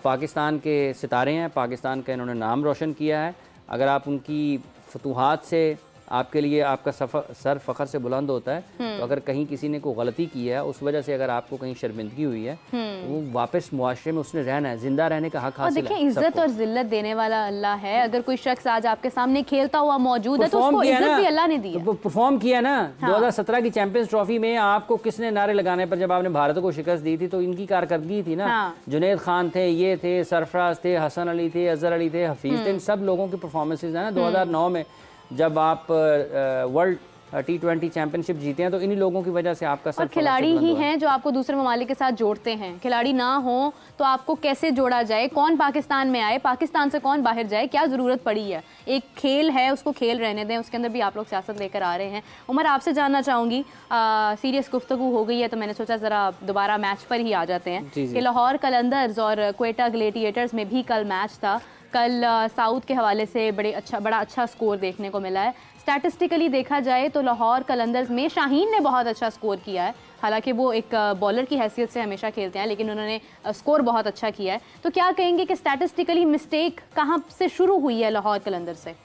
पाकिस्तान के सितारे हैं, पाकिस्तान का इन्होंने नाम रोशन किया है। अगर आप उनकी फतूहात से, आपके लिए आपका सर फ़ख्र से बुलंद होता है, तो अगर कहीं किसी ने कोई गलती की है, उस वजह से अगर आपको कहीं शर्मिंदगी हुई है, तो वो वापस मुआशरे में उसने रहना है, जिंदा रहने का हक हासिल है। देखिए इज्जत और जिल्लत देने वाला अल्लाह है। अगर कोई शख्स आज आपके सामने खेलता हुआ मौजूद है तो उसको इज्जत भी अल्लाह ने दी है। तो परफॉर्म किया ना। 2017 की चैंपियंस ट्रॉफी में आपको किसने नारे लगाने पर, जब आपने भारत को शिकस्त दी थी, तो इनकी कारकर्दगी थी ना। जुनैद खान थे, ये थे, सरफराज थे, हसन अली थे, अजहर अली थे, हफीज थे, इन सब लोगों की परफॉर्मेंसेज है ना। 2009 में जब आप वर्ल्ड T20 चैंपियनशिप जीते हैं, तो इन्हीं लोगों की वजह से आपका सर। खिलाड़ी ही हैं जो आपको दूसरे ममालिक के साथ जोड़ते हैं। खिलाड़ी ना हो तो आपको कैसे जोड़ा जाए, कौन पाकिस्तान में आए, पाकिस्तान से कौन बाहर जाए, क्या ज़रूरत पड़ी है। एक खेल है, उसको खेल रहने दें, उसके अंदर भी आप लोग सियासत लेकर आ रहे हैं। उमर, आपसे जानना चाहूँगी, सीरियस गुफ्तगू हो गई है तो मैंने सोचा ज़रा दोबारा मैच पर ही आ जाते हैं कि लाहौर कलंदर्स और क्वेटा ग्लेडिएटर्स में भी कल मैच था। कल साउथ के हवाले से बड़ा अच्छा स्कोर देखने को मिला है। स्टैटिस्टिकली देखा जाए तो लाहौर कलंदर्स में शाहीन ने बहुत अच्छा स्कोर किया है, हालांकि वो एक बॉलर की हैसियत से हमेशा खेलते हैं, लेकिन उन्होंने स्कोर बहुत अच्छा किया है। तो क्या कहेंगे कि स्टैटिस्टिकली मिस्टेक कहाँ से शुरू हुई है लाहौर कलंदर से?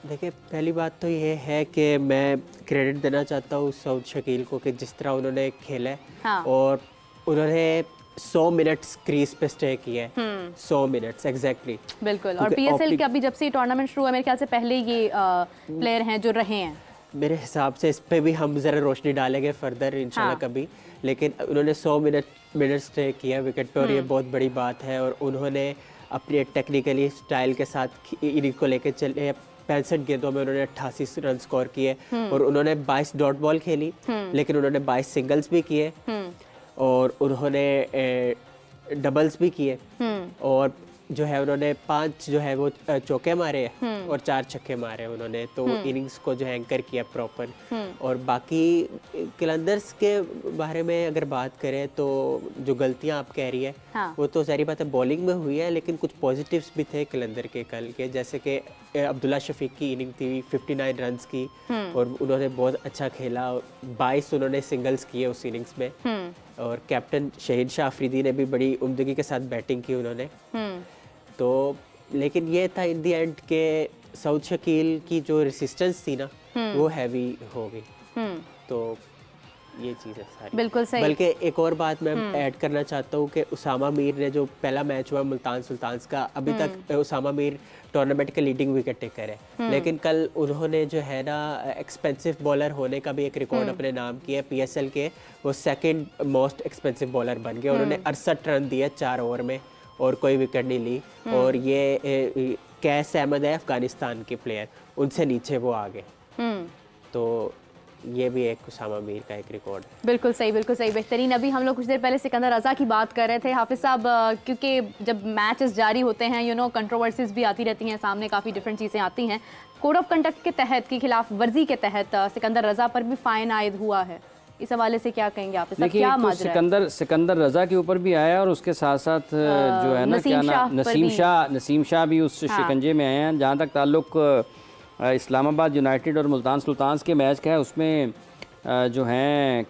देखिए, पहली बात तो ये है कि मैं क्रेडिट देना चाहता हूँ सऊद शकील को कि जिस तरह उन्होंने खेला है। हाँ। और उन्होंने 100 मिनट्स क्रीज पे स्टे किया है, 100 मिनट्स एग्जैक्टली। बिल्कुल। और पीएसएल के अभी जब से टूर्नामेंट शुरू हुआ, मेरे ख्याल से पहले ये प्लेयर हैं जो रहे हैं। मेरे हिसाब से इस पे भी हम ज़रा रोशनी डालेंगे फर्दर इंशाल्लाह कभी, लेकिन उन्होंने 100 मिनट स्टे किया विकेट पे और ये बहुत बड़ी बात है। और उन्होंने अपने टेक्निकली स्टाइल के साथ इनिंग को लेकर चले, 65 गेंदों में उन्होंने 88 रन स्कोर किए और उन्होंने 22 डॉट बॉल खेली, लेकिन उन्होंने 22 सिंगल्स भी किए और उन्होंने डबल्स भी किए और जो है उन्होंने 5 जो है वो चौके मारे और 4 छक्के मारे उन्होंने, तो इनिंग्स को जो है एंकर किया प्रॉपर। और बाकी कलंदर्स के बारे में अगर बात करें तो जो गलतियां आप कह रही है, हाँ। वो तो सारी बात है बॉलिंग में हुई है, लेकिन कुछ पॉजिटिव्स भी थे कलंदर के कल के, जैसे कि अब्दुल्ला शफीक की इनिंग थी 59 रन्स की और उन्होंने बहुत अच्छा खेला, 22 उन्होंने सिंगल्स किए उस इनिंग्स में। और कैप्टन शहीद शाह अफरीदी ने भी बड़ी उम्दगी के साथ बैटिंग की उन्होंने। तो लेकिन ये था इन दी एंड के सऊद शकील की जो रेसिस्टेंस थी ना वो हैवी हो गई। तो ये चीज़ है सारी। बिल्कुल सही। बल्कि एक और बात मैं ऐड करना चाहता हूँ कि उसामा मीर ने जो पहला मैच हुआ मुल्तान सुल्तान्स का, अभी तक उसामा मीर टूर्नामेंट के लीडिंग विकेट टेकर है, लेकिन कल उन्होंने जो है ना एक्सपेंसिव बॉलर होने का भी एक रिकॉर्ड अपने नाम किया। पीएसएल के वो सेकंड मोस्ट एक्सपेंसिव बॉलर बन गए। उन्होंने 68 रन दिए 4 ओवर में और कोई विकेट नहीं ली। और ये कैस अहमद है अफगानिस्तान के प्लेयर, उनसे नीचे वो आ गए। तो ये भी एक उसामा मीर का एक रिकॉर्ड है। बिल्कुल सही, बिल्कुल सही, बेहतरीन। अभी हम लोग कुछ देर पहले सिकंदर रजा की बात कर रहे थे हाफिज साहब, क्योंकि जब मैचेस जारी होते हैं कंट्रोवर्सीज भी आती रहती हैं सामने, काफ़ी डिफरेंट चीज़ें आती हैं। कोड ऑफ कंडक्ट के तहत की खिलाफ वर्जी के तहत सिकंदर रजा पर भी फाइन आयद हुआ है, इस हवाले से क्या कहेंगे आप? क्या तो सिकंदर रजा के ऊपर भी आया और उसके साथ साथ जो है ना क्या नाम नसीम शाह भी उस शिकंजे में आए हैं। जहाँ तक ताल्लुक इस्लामाबाद यूनाइटेड और मुल्तान सुल्तान्स के मैच का है, उसमें जो हैं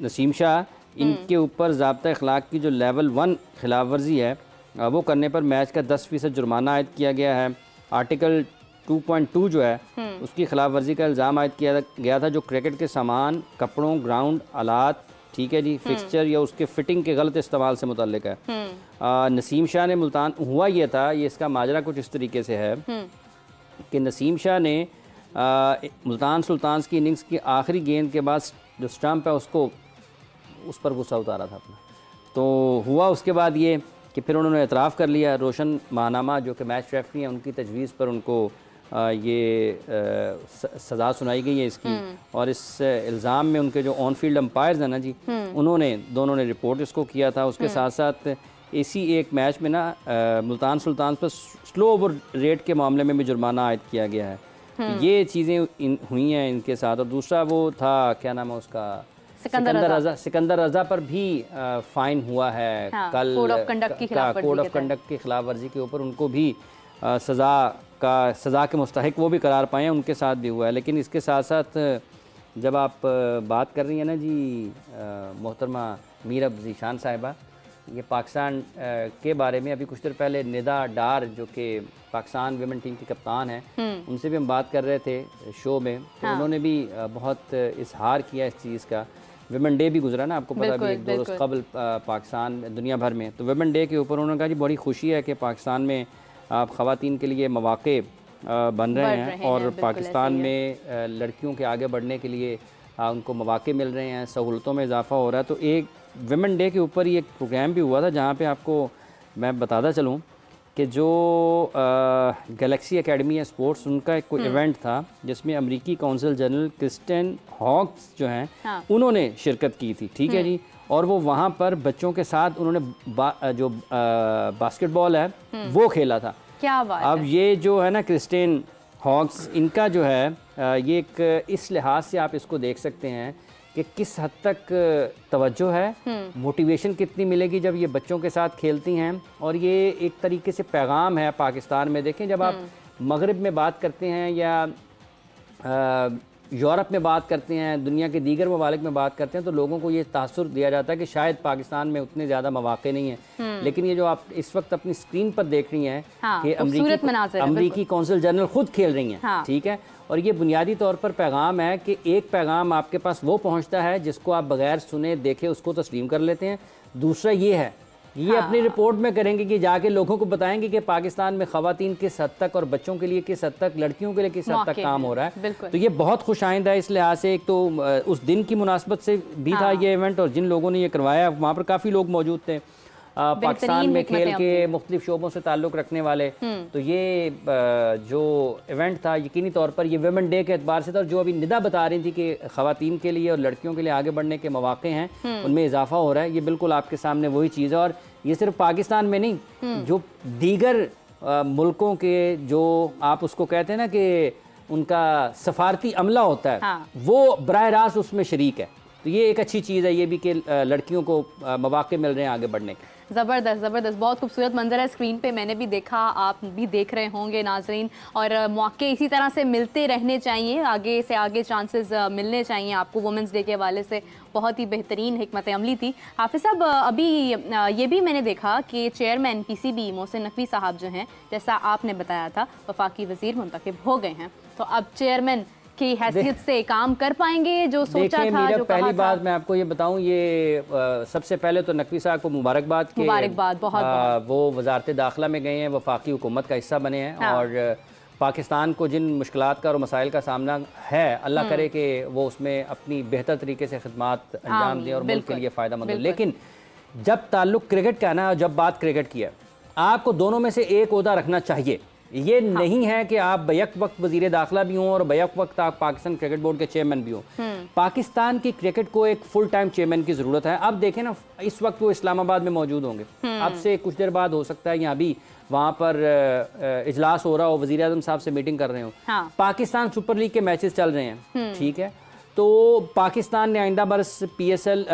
नसीम शाह, इनके ऊपर ज़ाब्ता अखलाक की जो लेवल 1 खिलाफ वर्जी है वो करने पर मैच का 10% जुर्माना आयद किया गया है। आर्टिकल 2.2 जो है उसकी खिलाफ वर्जी का इल्ज़ाम आयद किया गया था, जो क्रिकेट के सामान, कपड़ों, ग्राउंड आलात, ठीक है जी, फिक्सचर या उसके फिटिंग के गलत इस्तेमाल से मुतल्लिक है। नसीम शाह ने मुल्तान, हुआ ये था, ये इसका माजरा कुछ इस तरीके से है कि नसीम शाह ने मुल्तान सुल्तान्स की इनिंग्स की आखिरी गेंद के बाद जो स्टंप है उसको उस पर गुस्सा उतारा था अपना। तो हुआ उसके बाद ये कि फिर उन्होंने एतराफ़ कर लिया। रोशन माहनामा जो कि मैच रेफरी हैं, उनकी तजवीज़ पर उनको ये सज़ा सुनाई गई है इसकी। और इस इल्ज़ाम में उनके जो ऑन फील्ड अंपायर्स हैं ना जी, उन्होंने दोनों ने रिपोर्ट इसको किया था। उसके साथ साथ इसी एक मैच में ना मुल्तान सुल्तान पर स्लो ओवर रेट के मामले में भी जुर्माना आयद किया गया है। तो ये चीज़ें हुई हैं इनके साथ। और दूसरा वो था, क्या नाम है उसका, सिकंदर रजा पर भी फ़ाइन हुआ है। हाँ, कल कोड ऑफ कंडक्ट की खिलाफ वर्जी के ऊपर उनको भी सज़ा के मुस्तहिक वो भी करार पाए हैं, उनके साथ भी हुआ है। लेकिन इसके साथ साथ जब आप बात कर रही हैं ना जी मोहतरमा मीर अब्जी शान साहिबा, ये पाकिस्तान के बारे में अभी कुछ देर पहले निदा डार जो कि पाकिस्तान विमेन टीम की कप्तान है, उनसे भी हम बात कर रहे थे शो में। तो उन्होंने भी बहुत इजहार किया इस चीज़ का। विमेन डे भी गुजरा ना, आपको पता भी, 1-2 रोज़ कबल पाकिस्तान दुनिया भर में। तो विमेन डे के ऊपर उन्होंने कहा जी बड़ी खुशी है कि पाकिस्तान में आप ख़वातीन के लिए मौक़े बन रहे हैं और पाकिस्तान में लड़कियों के आगे बढ़ने के लिए उनको मौक़े मिल रहे हैं, सहूलतों में इजाफ़ा हो रहा है। तो एक विमेन डे के ऊपर ही एक प्रोग्राम भी हुआ था जहाँ पे आपको मैं बताता चलूँ कि जो गैलेक्सी एकेडमी है स्पोर्ट्स, उनका एक कोई इवेंट था जिसमें अमेरिकी कौंसल जनरल क्रिस्टियन हॉक्स जो हैं, हाँ, उन्होंने शिरकत की थी, ठीक है जी। और वो वहाँ पर बच्चों के साथ उन्होंने जो बास्केटबॉल है वो खेला था। क्या बात अब ये जो है ना क्रिस्टियन हॉक्स, इनका जो है ये एक इस लिहाज से आप इसको देख सकते हैं कि किस हद तक तवज्जो है, मोटिवेशन कितनी मिलेगी जब ये बच्चों के साथ खेलती हैं। और ये एक तरीके से पैगाम है पाकिस्तान में। देखें, जब आप मगरिब में बात करते हैं या यूरोप में बात करते हैं, दुनिया के दीगर ममालिक में बात करते हैं, तो लोगों को ये तासुर दिया जाता है कि शायद पाकिस्तान में उतने ज़्यादा मौक़े नहीं हैं। लेकिन ये जो आप इस वक्त अपनी स्क्रीन पर देख रही हैं कि अमरीकी कौंसिल जनरल खुद खेल रही हैं, ठीक है। और ये बुनियादी तौर पर पैगाम है कि एक पैगाम आपके पास वो पहुँचता है जिसको आप बगैर सुने देखे उसको तस्लीम कर लेते हैं। दूसरा ये है, ये अपनी रिपोर्ट में करेंगे कि जाके लोगों को बताएंगे कि पाकिस्तान में ख़वातीन किस हद तक और बच्चों के लिए किस हद तक, लड़कियों के लिए किस हद तक काम हो रहा है। तो ये बहुत खुश आइंदा है इस लिहाज से। एक तो उस दिन की मुनासबत से भी था ये इवेंट, और जिन लोगों ने ये करवाया वहाँ पर काफ़ी लोग मौजूद थे पाकिस्तान में खेल के मुख्तलिफ शोबों से ताल्लुक़ रखने वाले। तो ये जो इवेंट था यकीनी तौर पर ये वुमेन डे के एतबार से था। और जो अभी निदा बता रही थी कि ख़वातीन के लिए और लड़कियों के लिए आगे बढ़ने के मौक़े हैं, उनमें इजाफा हो रहा है, ये बिल्कुल आपके सामने वही चीज़ है। और ये सिर्फ पाकिस्तान में नहीं, जो दीगर मुल्कों के जो आप उसको कहते हैं ना कि उनका सफारती अमला होता है, वो बराह रास्त उसमें शरीक है। तो ये एक अच्छी चीज़ है ये भी कि लड़कियों को मौक़े मिल रहे हैं आगे बढ़ने के। ज़बरदस्त ज़बरदस्त, बहुत खूबसूरत मंजर है स्क्रीन पे, मैंने भी देखा, आप भी देख रहे होंगे नाज़रीन। और मौके इसी तरह से मिलते रहने चाहिए, आगे से आगे चांसेस मिलने चाहिए आपको। वुमेंस डे के हवाले से बहुत ही बेहतरीन हिकमत अमली थी। हाफिज़ साहब, अभी ये भी मैंने देखा कि चेयरमैन PCB मोहसिन नकवी साहब जो हैं, जैसा आपने बताया था, वफाकी वज़ीर मुंतखब हो गए हैं, तो अब चेयरमैन की हैसियत से काम कर पाएंगे जो सोचा था, जो पहली बात मैं आपको ये बताऊं, ये सबसे पहले तो नकवी साहब को मुबारकबाद बहुत वो वजारत दाखिला में गए हैं, वफाकी हुकूमत का हिस्सा बने हैं। और पाकिस्तान को जिन मुश्किलात का और मसाइल का सामना है, अल्लाह करे कि वो उसमें अपनी बेहतर तरीके से खिदमात अंजाम दें और मुल्क के लिए फ़ायदा मंद हो। लेकिन जब ताल्लुक़ क्रिकेट का ना, जब बात क्रिकेट की है, आपको दोनों में से एक ओहदा रखना चाहिए। ये नहीं है कि आप बैक वक्त वजीर दाखिला भी हों और बैक वक्त आप पाकिस्तान क्रिकेट बोर्ड के चेयरमैन भी हों। पाकिस्तान की क्रिकेट को एक फुल टाइम चेयरमैन की ज़रूरत है। अब देखें ना, इस वक्त वो इस्लामाबाद में मौजूद होंगे, अब से कुछ देर बाद हो सकता है यहाँ भी वहाँ पर इजलास हो रहा हो, वज़ीर आज़म साहब से मीटिंग कर रहे हो। पाकिस्तान सुपर लीग के मैचेस चल रहे हैं, ठीक है। तो पाकिस्तान ने आइंदा बरस PSL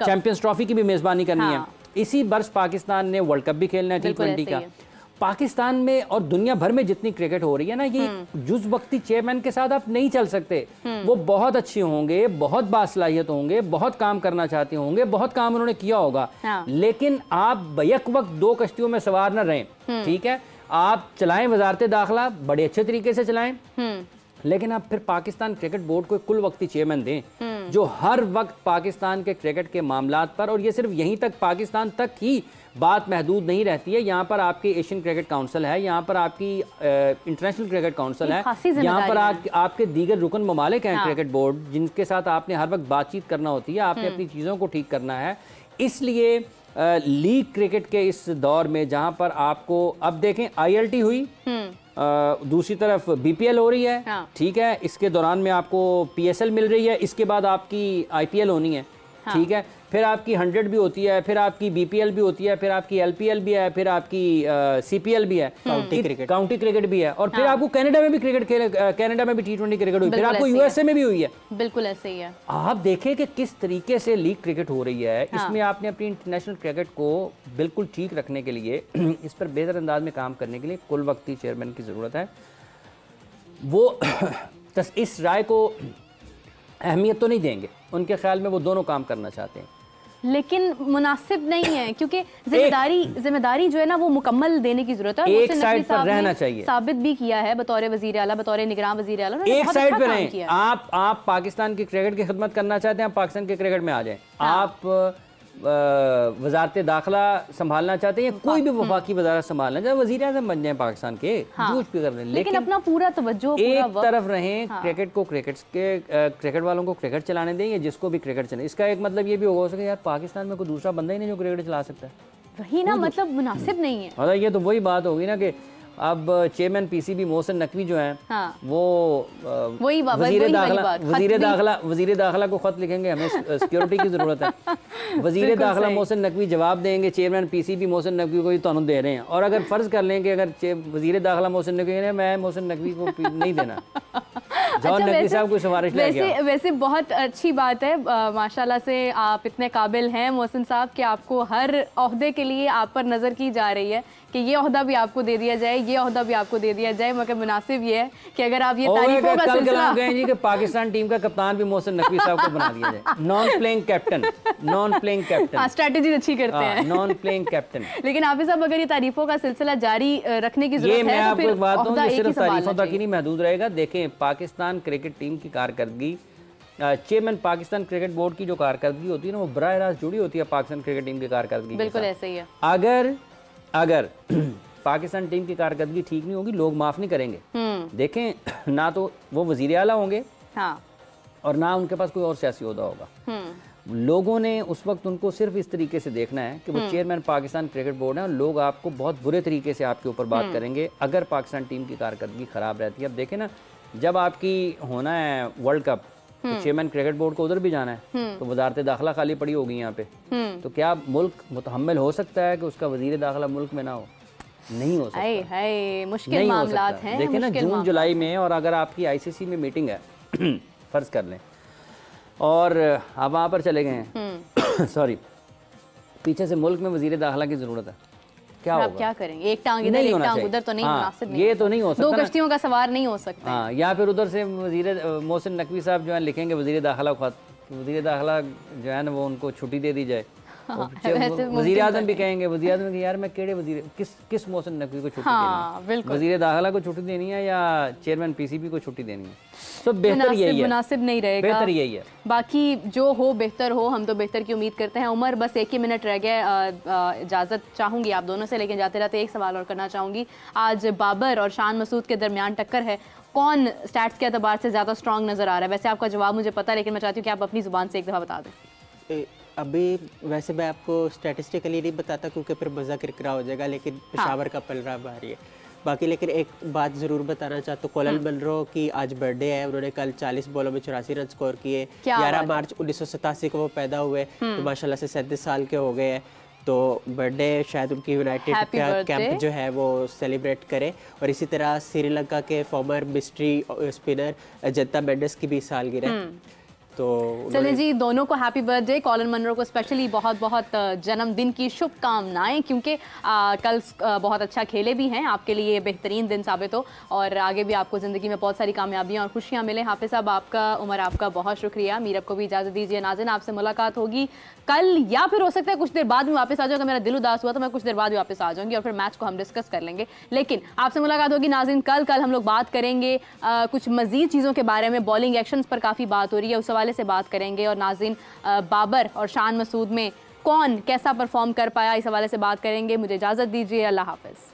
चैंपियंस ट्रॉफी की भी मेज़बानी करनी है। इसी बरस पाकिस्तान ने वर्ल्ड कप भी खेलना है T20 का। पाकिस्तान में और दुनिया भर में जितनी क्रिकेट हो रही है ना, ये जुज़ वक्ती चेयरमैन के साथ आप नहीं चल सकते। वो बहुत अच्छे होंगे, बहुत बासलाहियत होंगे, बहुत काम करना चाहते होंगे, बहुत काम उन्होंने किया होगा, लेकिन आप बैक वक्त दो कश्तियों में सवार न रहें, ठीक है। आप चलाएं वजारत दाखिला, बड़े अच्छे तरीके से चलाएं, लेकिन आप फिर पाकिस्तान क्रिकेट बोर्ड को कुल वक्ती चेयरमैन दें जो हर वक्त पाकिस्तान के क्रिकेट के मामलात पर, और ये सिर्फ यहीं तक पाकिस्तान तक ही बात महदूद नहीं रहती है। यहाँ पर आपकी एशियन क्रिकेट काउंसिल है, यहाँ पर आपकी इंटरनेशनल क्रिकेट काउंसिल है, यहाँ पर आपके दीगर रुकन ममालिक हैं क्रिकेट बोर्ड, जिनके साथ आपने हर वक्त बातचीत करना होती है, आपने अपनी चीज़ों को ठीक करना है। इसलिए लीग क्रिकेट के इस दौर में जहाँ पर आपको अब देखें ILT हुई, दूसरी तरफ BPL हो रही है, ठीक है, इसके दौरान में आपको PSL मिल रही है, इसके बाद आपकी IPL होनी है, ठीक है, फिर आपकी 100 भी होती है, फिर आपकी BPL भी होती है, फिर आपकी LPL भी है, फिर आपकी CPL भी है, काउंटी क्रिकेट भी है, और फिर आपको कनाडा में भी क्रिकेट खेले, कनाडा में भी T20 क्रिकेट हुई, फिर आपको USA में भी हुई है। बिल्कुल ऐसे ही है। आप देखें कि किस तरीके से लीग क्रिकेट हो रही है। इसमें आपने अपनी इंटरनेशनल क्रिकेट को बिल्कुल ठीक रखने के लिए, इस पर बेहतर अंदाज में काम करने के लिए कुल वक्ती चेयरमैन की ज़रूरत है। वो इस राय को अहमियत तो नहीं देंगे, उनके ख्याल में वो दोनों काम करना चाहते हैं, लेकिन मुनासिब नहीं है, क्योंकि जिम्मेदारी जो है ना वो मुकम्मल देने की जरूरत है। एक साइड पर रहना चाहिए, साबित भी किया है बतौर वजीर आला, बतौर निगरान वजीर आला, एक साइड पे रहें। आप पाकिस्तान की क्रिकेट की खिदमत करना चाहते हैं, आप पाकिस्तान के क्रिकेट में आ जाएं। आप वजारत दाखिला संभालना चाहते हैं, कोई भी वफाकी वजारत संभालना चाहते हैं, वजीर आज़म बन जाए पाकिस्तान के, कुछ भी कर रहे हैं, लेकिन अपना पूरा तवज्जो एक तरफ रहें। क्रिकेट को क्रिकेट वालों को क्रिकेट चलाने देंगे, जिसको भी क्रिकेट चलाए। इसका एक मतलब ये भी हो सके यार पाकिस्तान में कोई दूसरा बंदा ही नहीं जो क्रिकेट चला सकता है, वही ना, मतलब मुनासिब नहीं है। मतलब ये तो वही बात होगी ना कि अब चेयरमैन PCB मोहसिन नकवी जो हैं, वो वजीर दाखिला को ख़त लिखेंगे, हमें सिक्योरिटी की ज़रूरत है। वजीर दाखिला मोहसिन नकवी जवाब देंगे चेयरमैन PCB मोहसिन नकवी को ही तो दे रहे हैं। और अगर फ़र्ज़ कर लें कि अगर वजीर दाखिला मोहसिन नकवी ने, मैं मोहसिन नकवी को नहीं देना, जॉन नकवी साहब को सिफारिश लेके वैसे बहुत अच्छी बात है, माशाल्लाह से आप इतने काबिल हैं मोहसिन साहब कि आपको हर ओहदे के लिए आप पर नज़र की जा रही है कि ये ओहदा भी आपको दे दिया जाए, ये ओहदा भी आपको दे दिया जाए। मगर मुनासिब ये है कि अगर आप ये तारीफों का सिलसिला जी कि पाकिस्तान टीम का कप्तान भी मोहसिन नकवी साहब को बना दिया जाए, non playing captain, non playing captain. Strategy अच्छी करते हैं, नॉन प्लेइंग कैप्टन। लेकिन हाफिज साहब अगर ये तारीफों का सिलसिला जारी रखने की जरूरत है, मैं आपको एक बात कहूं, सिर्फ तारीफों तक ही नहीं महदूद रहेगा। देखें पाकिस्तान क्रिकेट टीम की कारकर्दगी, चेयरमैन पाकिस्तान क्रिकेट बोर्ड की जो कारकर्दगी होती है ना, वो बराह रास्त जुड़ी होती है पाकिस्तान क्रिकेट टीम की कारकर्दगी। बिल्कुल ऐसे ही है। अगर पाकिस्तान टीम की कारकर्दगी ठीक नहीं होगी, लोग माफ नहीं करेंगे। देखें ना तो वो वजीर आला होंगे, हाँ, और ना उनके पास कोई और सियासी ओहदा होगा। लोगों ने उस वक्त उनको सिर्फ इस तरीके से देखना है कि वो चेयरमैन पाकिस्तान क्रिकेट बोर्ड है, और लोग आपको बहुत बुरे तरीके से आपके ऊपर बात करेंगे अगर पाकिस्तान टीम की कारकर्दगी खराब रहती है। अब देखें ना, जब आपकी होना है वर्ल्ड कप तो चेयरमैन क्रिकेट बोर्ड को उधर भी जाना है, तो वजारत दाखिला खाली पड़ी होगी यहाँ पे, तो क्या मुल्क मुतहम्मिल हो सकता है कि उसका वजीर दाखिला मुल्क में ना हो? नहीं हो सकता। मुश्किल मामलात हैं। देखिए ना, जून जुलाई में, और अगर आपकी आईसीसी में मीटिंग है फर्ज कर लें और आप वहाँ पर चले गए हैं, सॉरी, पीछे से मुल्क में वजीर दाखिला की ज़रूरत है, क्या होगा? क्या करेंगे? एक टांग इधर एक टांग उधर तो नहीं, मुनासिब नहीं, ये तो नहीं हो सकता, दो कश्तियों का सवार नहीं हो सकता। हाँ, या फिर उधर से वजीर मोहसिन नकवी साहब जो है लिखेंगे वजीर दाखिला खत, वजीर दाखिला जो है ना वो उनको छुट्टी दे दी जाए। वजीर आजम भी कहेंगे, वजीर आजम की यार मैं केड़े वजीर किस मोहसिन नकवी को छुट्टी देनी है, वजीर दाखिला को छुट्टी देनी है या चेयरमैन पीसीबी को छुट्टी देनी है? तो बेहतर यही है, मुनासिब नहीं रहेगा, बेहतर यही है। बाकी जो हो बेहतर हो, हम तो बेहतर की उम्मीद करते हैं। उमर बस एक ही मिनट रह गया, इजाज़त चाहूँगी आप दोनों से, लेकिन जाते रहते एक सवाल और करना चाहूँगी। आज बाबर और शान मसूद के दरमियान टक्कर है, कौन स्टैट्स के एतबार से ज़्यादा स्ट्रॉन्ग नज़र आ रहा है? वैसे आपका जवाब मुझे पता है, लेकिन मैं चाहती हूँ कि आप अपनी ज़ुबान से एक दफ़ा बता दें। अभी वैसे मैं आपको स्टैटिस्टिकली नहीं बताता क्योंकि फिर मज़ा किरकिरा हो जाएगा, लेकिन पेशावर का पलड़ा भारी है बाकी। लेकिन एक बात ज़रूर बताना चाहता हूँ, कोलन मनरो की आज बर्थडे है, उन्होंने कल 40 बॉलों में 84 रन स्कोर किए। 11 मार्च 1987 को वो पैदा हुए, तो माशाल्लाह से 37 साल के हो गए हैं। तो बर्थडे शायद उनकी यूनाइटेड का कैंप जो है वो सेलिब्रेट करे। और इसी तरह श्रीलंका के farmer mystery spinner Ajanta Mendis की भी सालगिरह, तो चलिए जी, दोनों को हैप्पी बर्थडे। कॉलन मनरो को स्पेशली बहुत बहुत जन्मदिन की शुभकामनाएं, क्योंकि कल बहुत अच्छा खेले भी हैं, आपके लिए बेहतरीन दिन साबित हो और आगे भी आपको ज़िंदगी में बहुत सारी कामयाबियां और खुशियां मिले। हाफिज़ साहब आपका, उमर आपका बहुत शुक्रिया। मीरब को भी इजाज़त दीजिए। नाज़रीन, आपसे मुलाकात होगी कल, या फिर हो सकता है कुछ देर बाद में वापस आ जाऊँगा। मेरा दिल उदास हुआ तो मैं कुछ देर बाद भी वापस आ जाऊँगी और फिर मैच को हम डिस्कस कर लेंगे, लेकिन आपसे मुलाकात होगी नाज़रीन कल हम लोग बात करेंगे कुछ मज़ीद चीज़ों के बारे में। बॉलिंग एक्शंस पर काफ़ी बात हो रही है, उस हवाले से बात करेंगे, और नाज़रीन बाबर और शान मसूद में कौन कैसा परफॉर्म कर पाया, इस हवाले से बात करेंगे। मुझे इजाज़त दीजिए, अल्लाह हाफ़िज़।